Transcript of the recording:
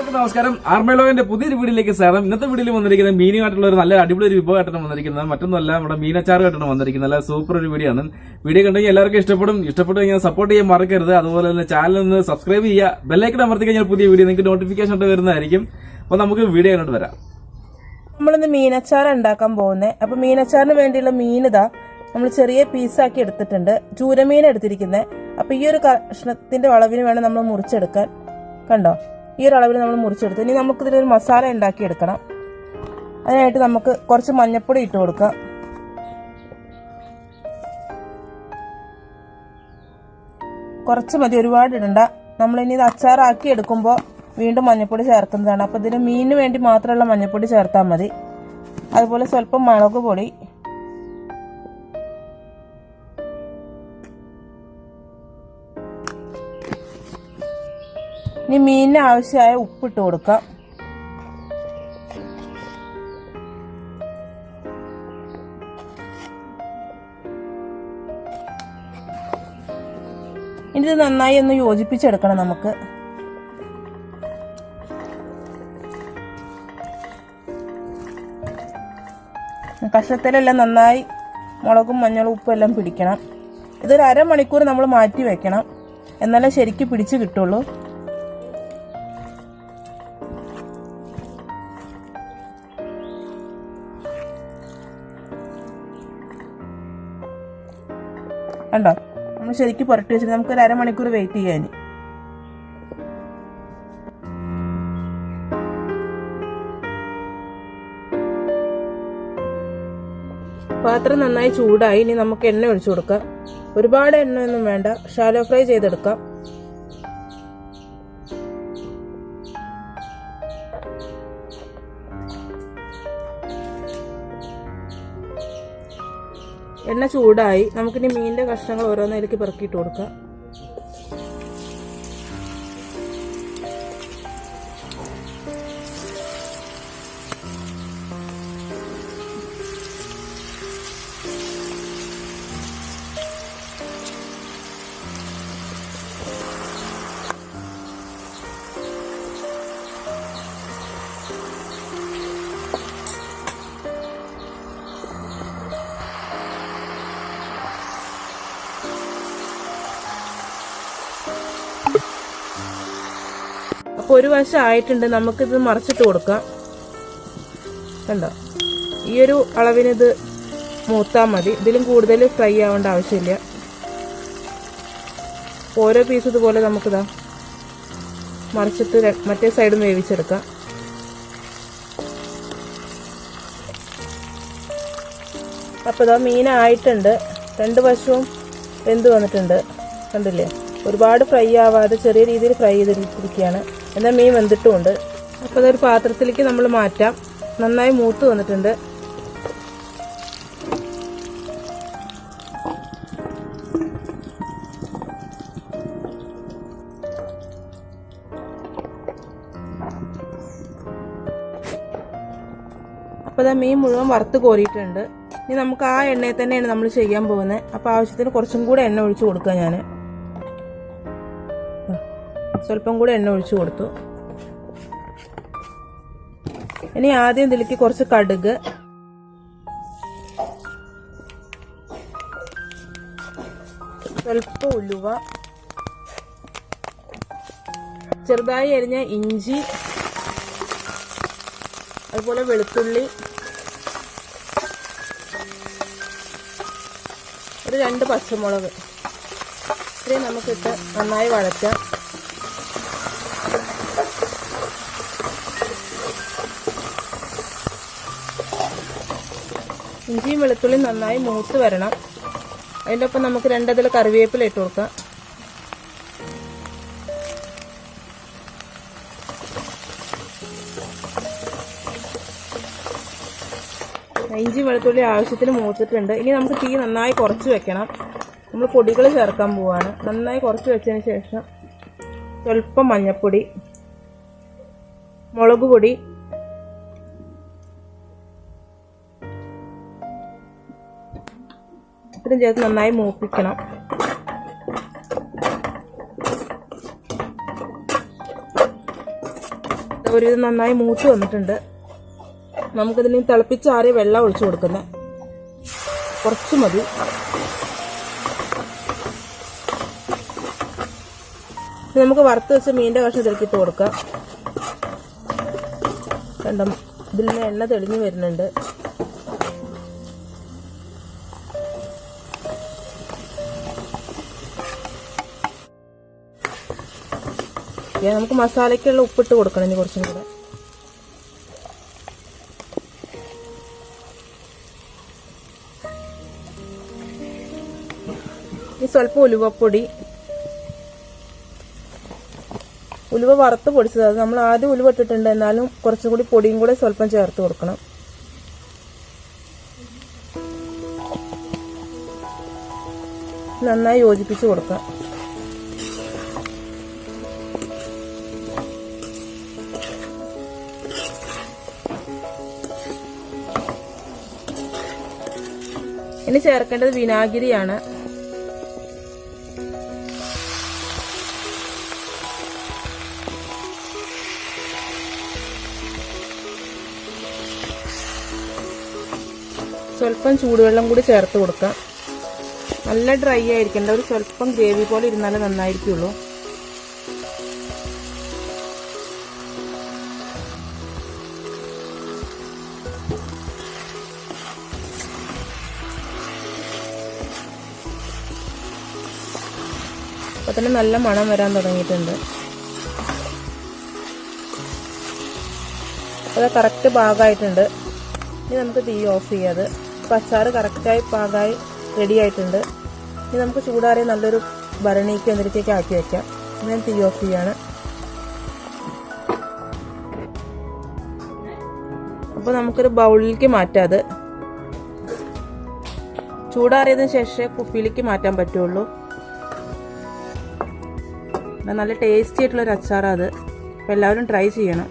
എല്ലാവർക്കും നമസ്കാരം. ആർമേലോവിന്റെ പുതിയൊരു വീഡിയോയിലേക്ക് സ്വാഗതം. ഇന്നത്തെ വീഡിയോയിൽ വന്നിരിക്കുന്നത് മീനുമായിട്ടുള്ള ഒരു നല്ല അടിപൊളി ഒരു വിഭവമായിട്ടാണ് വന്നിരിക്കുന്നത്. മറ്റൊന്നുമല്ല, നമ്മുടെ മീനച്ചാറുമായിട്ടാണ് വന്നിരിക്കുന്നത്. നല്ല സൂപ്പർ ഒരു വീഡിയോ ആണ്. വീഡിയോ കണ്ടെങ്കിൽ എല്ലാവർക്കും ഇഷ്ടപ്പെട്ടു കഴിഞ്ഞാൽ സപ്പോർട്ട് ചെയ്യാൻ മറക്കരുത്. അതുപോലെ തന്നെ ചാനൽ ഒന്ന് സബ്സ്ക്രൈബ് ചെയ്യുക. ബെല്ലൈക്കൺ അമർത്തി കഴിഞ്ഞാൽ പുതിയ വീഡിയോ നിങ്ങൾക്ക് നോട്ടിഫിക്കേഷൻ ആയിട്ട് വരുന്നതായിരിക്കും. അപ്പോൾ നമുക്ക് വീഡിയോ കണ്ടിട്ട് വരാം. നമ്മളിന്ന് മീനച്ചാർ ഉണ്ടാക്കാൻ പോകുന്നത്. അപ്പോൾ മീനച്ചാറിന് വേണ്ടിയുള്ള മീൻ ഇതാ നമ്മൾ ചെറിയ പീസാക്കി എടുത്തിട്ടുണ്ട്. ചൂരമീൻ എടുത്തിരിക്കുന്നത്. അപ്പോൾ ഈ ഒരു കഷ്ണത്തിന്റെ വളവിന് വേണം നമ്മൾ മുറിച്ചെടുക്കാൻ. കണ്ടോ, ഈ ഒരു അളവിൽ നമ്മൾ മുറിച്ചെടുത്ത്. ഇനി നമുക്കിതിലൊരു മസാല ഉണ്ടാക്കിയെടുക്കണം. അതിനായിട്ട് നമുക്ക് കുറച്ച് മഞ്ഞൾപ്പൊടി ഇട്ട് കൊടുക്കാം. കുറച്ച് മതി, ഒരുപാട് ഇടണ്ട. നമ്മളിനി ഇത് അച്ചാറാക്കി എടുക്കുമ്പോൾ വീണ്ടും മഞ്ഞൾപ്പൊടി ചേർക്കുന്നതാണ്. അപ്പോൾ ഇതിന് മീനിന് വേണ്ടി മാത്രമുള്ള മഞ്ഞൾപ്പൊടി ചേർത്താൽ മതി. അതുപോലെ സ്വല്പം മുളക് പൊടി, ഇനി മീനിന് ആവശ്യമായ ഉപ്പിട്ട് കൊടുക്കാം. ഇനി ഇത് നന്നായി ഒന്ന് യോജിപ്പിച്ചെടുക്കണം നമുക്ക്. കഷ്ണത്തിലെല്ലാം നന്നായി മുളകും മഞ്ഞളും ഉപ്പും എല്ലാം പിടിക്കണം. ഇതൊരു അരമണിക്കൂർ നമ്മൾ മാറ്റി വെക്കണം, എന്നാലേ ശരിക്കും പിടിച്ച് കിട്ടുള്ളൂ. കണ്ടോ, നമ്മൾ ശരിക്കും പുരട്ടി വെച്ചിട്ട് നമുക്കൊരു അരമണിക്കൂർ വെയിറ്റ് ചെയ്യാൻ. പാത്രം നന്നായി ചൂടായി. ഇനി നമുക്ക് എണ്ണ ഒഴിച്ചു കൊടുക്കാം. ഒരുപാട് എണ്ണയൊന്നും വേണ്ട, ഷാലോ ഫ്രൈ ചെയ്തെടുക്കാം. എണ്ണ ചൂടായി. നമുക്കിനി മീനിന്റെ കഷ്ണങ്ങൾ ഓരോന്നേലേക്ക് പെറുക്കിയിട്ട് കൊടുക്കാം. അപ്പോൾ ഒരു വശം ആയിട്ടുണ്ട്. നമുക്കിത് മറിച്ചിട്ട് കൊടുക്കാം. കണ്ടോ, ഈ ഒരു അളവിനിത് മൂത്താൽ മതി. ഇതിലും കൂടുതൽ ഫ്രൈ ആവേണ്ട ആവശ്യമില്ല. ഓരോ പീസ് ഇതുപോലെ നമുക്കിതാ മറിച്ചിട്ട് മറ്റേ സൈഡും വേവിച്ചെടുക്കാം. അപ്പോൾ ഇതാ മീനായിട്ടുണ്ട്. രണ്ട് വശവും വെന്ത് വന്നിട്ടുണ്ട്. കണ്ടില്ലേ, ഒരുപാട് ഫ്രൈ ആവാതെ ചെറിയ രീതിയിൽ ഫ്രൈ ചെയ്തിരിക്കുകയാണ്. എന്നാൽ മീൻ വെന്തിട്ടുമുണ്ട്. അപ്പോൾ അതൊരു പാത്രത്തിലേക്ക് നമ്മൾ മാറ്റാം. നന്നായി മൂത്ത് വന്നിട്ടുണ്ട്. അപ്പോൾ അതാ മീൻ മുഴുവൻ വറുത്ത് കോരിയിട്ടുണ്ട്. ഇനി നമുക്ക് ആ എണ്ണയിൽ തന്നെയാണ് നമ്മൾ ചെയ്യാൻ പോകുന്നത്. അപ്പോൾ ആവശ്യത്തിന് കുറച്ചും കൂടെ എണ്ണ ഒഴിച്ച് കൊടുക്കാം. ഞാൻ സ്വല്പം കൂടെ എണ്ണ ഒഴിച്ചു കൊടുത്തു. ഇനി ആദ്യം ഇതിലേക്ക് കുറച്ച് കടുക്, സ്വല്പം ഉലുവ, ചെറുതായി അരിഞ്ഞ ഇഞ്ചി, അതുപോലെ വെളുത്തുള്ളി, ഒരു 2 പച്ചമുളക്, ഇത്രയും നമുക്കിട്ട് നന്നായി വഴറ്റാം. ഇഞ്ചിയും വെളുത്തുള്ളിയും നന്നായി മൂത്ത് വരണം. അതിൻ്റെ ഒപ്പം നമുക്ക് 2 അതിൽ കറിവേപ്പില ഇട്ട് കൊടുക്കാം. ഇഞ്ചി വെളുത്തുള്ളി ആവശ്യത്തിന് മൂത്തിട്ടുണ്ട്. ഇനി നമുക്ക് തീ നന്നായി കുറച്ച് വെക്കണം. നമ്മൾ പൊടികൾ ചേർക്കാൻ പോവാണ്. നന്നായി കുറച്ച് വെച്ചതിന് ശേഷം സ്വല്പം മഞ്ഞൾപ്പൊടി, മുളക് പൊടി, ഇത്രയും ചേർത്ത് നന്നായി മൂപ്പിക്കണം. ഒരു നന്നായി മൂത്ത് വന്നിട്ടുണ്ട്. നമുക്കിതിന് തിളപ്പിച്ചാറിയ വെള്ളം ഒഴിച്ചു കൊടുക്കുന്നത് കുറച്ച് മതി. നമുക്ക് വറുത്ത് വെച്ച മീനിന്റെ കഷ്ണം ഇതിലേക്കിട്ട് കൊടുക്കാം. കണ്ടോ, ഇതിൽ നിന്ന് എണ്ണ തെളിഞ്ഞു വരുന്നുണ്ട്. നമുക്ക് മസാലയ്ക്കുള്ള ഉപ്പിട്ട് കൊടുക്കണം ഇനി കുറച്ചും കൂടെ. ഇനി സ്വല്പം ഉലുവപ്പൊടി. ഉലുവ വറുത്ത് പൊടിച്ചത്, അത് നമ്മൾ ആദ്യം ഉലുവ ഇട്ടിട്ടുണ്ട്, എന്നാലും കുറച്ചും കൂടി പൊടിയും കൂടെ സ്വല്പം ചേർത്ത് കൊടുക്കണം. നന്നായി യോജിപ്പിച്ച് കൊടുക്കാം. ഇനി ചേർക്കേണ്ടത് വിനാഗിരിയാണ്. സ്വല്പം ചൂടുവെള്ളം കൂടി ചേർത്ത് കൊടുക്കാം. നല്ല ഡ്രൈ ആയിരിക്കേണ്ട, ഒരു സ്വല്പം ഗ്രേവി പോലെ ഇരുന്നാലേ നന്നായിരിക്കുള്ളൂ. അപ്പൊ തന്നെ നല്ല മണം വരാൻ തുടങ്ങിയിട്ടുണ്ട്. അത് കറക്റ്റ് പാകമായിട്ടുണ്ട്. ഇനി നമുക്ക് തീ ഓഫ് ചെയ്യാതെ. അപ്പോൾ അച്ചാർ കറക്റ്റായി പാകമായി റെഡി ആയിട്ടുണ്ട്. ഇനി നമുക്ക് ചൂടാറിയ നല്ലൊരു ഭരണിക്ക് എന്തിലേക്കൊക്കെ ആക്കി വയ്ക്കാം. ഞാൻ തീ ഓഫ് ചെയ്യാണ്. അപ്പോൾ നമുക്കൊരു ബൗളിലേക്ക് മാറ്റാം. അത് ചൂടാറിയതിന് ശേഷം കുപ്പിയിലേക്ക് മാറ്റാൻ പറ്റുള്ളൂ. നല്ല ടേസ്റ്റി ആയിട്ടുള്ളൊരു അച്ചാറാണ് അത്. അപ്പോൾ എല്ലാവരും ട്രൈ ചെയ്യണം.